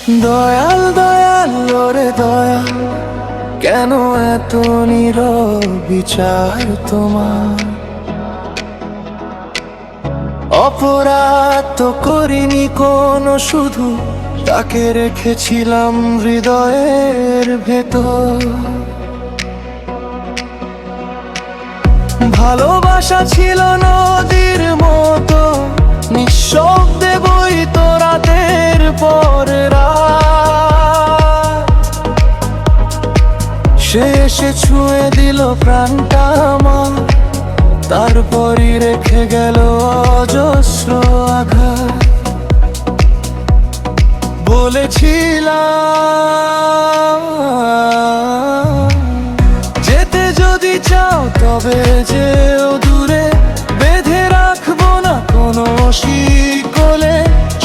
দয়াল দয়াল ওরে দয়াল, কেন এত নীরব বিচার তোমার? অপরাধ তো করিনি কোনো, শুধু তাকে রেখেছিলাম হৃদয়ের ভেতর। ভালোবাসা ছিল নদীর মতো, নিঃশব্দে বইতো রাতের পর রাত। সে এসে ছুঁয়ে দিল প্রাণটা আমার, তারপরই রেখে গেল অজস্র আঘাত। বলেছিলাম যেতে যদি চাও তবে যেও দূরে, বেঁধে রাখবো না কোনো শিকলে।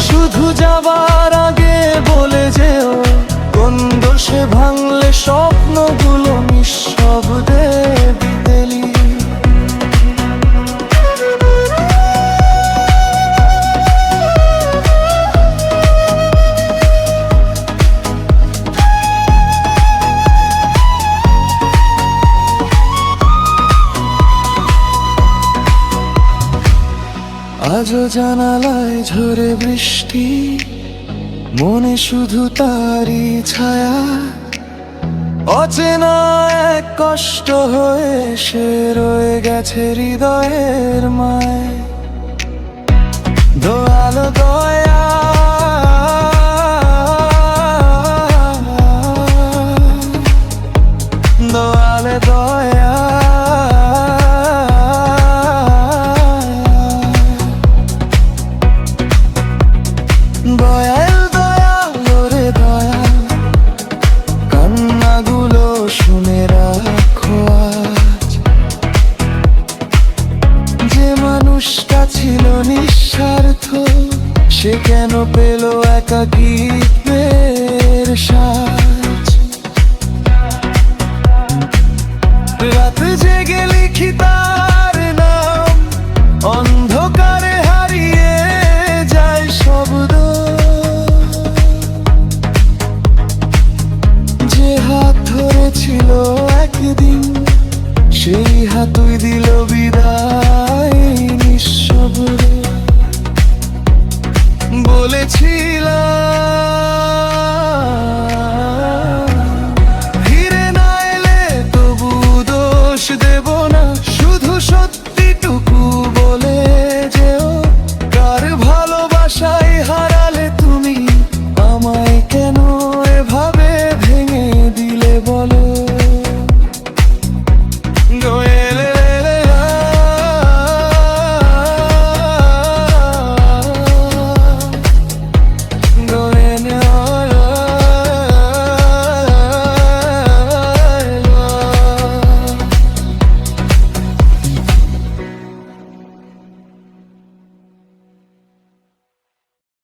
শুধু যাবার আগে বলে যেও, কোন দোষে ভাঙলে স্বপ্নগুলো নিঃশব্দে বিতেলি। আজও জানালায় ঝরে বৃষ্টি, মনে শুধু তারই ছায়া। অচেনা এক কষ্ট হয়ে সে রয়ে গেছে হৃদয়ের মায়। দয়াল দয়াল, দয়াল দয়াল, দয়াল দয়াল ওরে দয়াল, কান্নাগুলো শুনে রাখো আজ। যে মানুষটা ছিল নিঃস্বার্থ, সে কেন পেল একাকিত্বের সাজ? রাত জেগে লিখি তার নাম, অন্ধকারে হারিয়ে যায় শব্দ। যে হাত ধরেছিল একদিন, সেই হাতই দিল বিদায় নিঃশব্দে। বলেছিলাম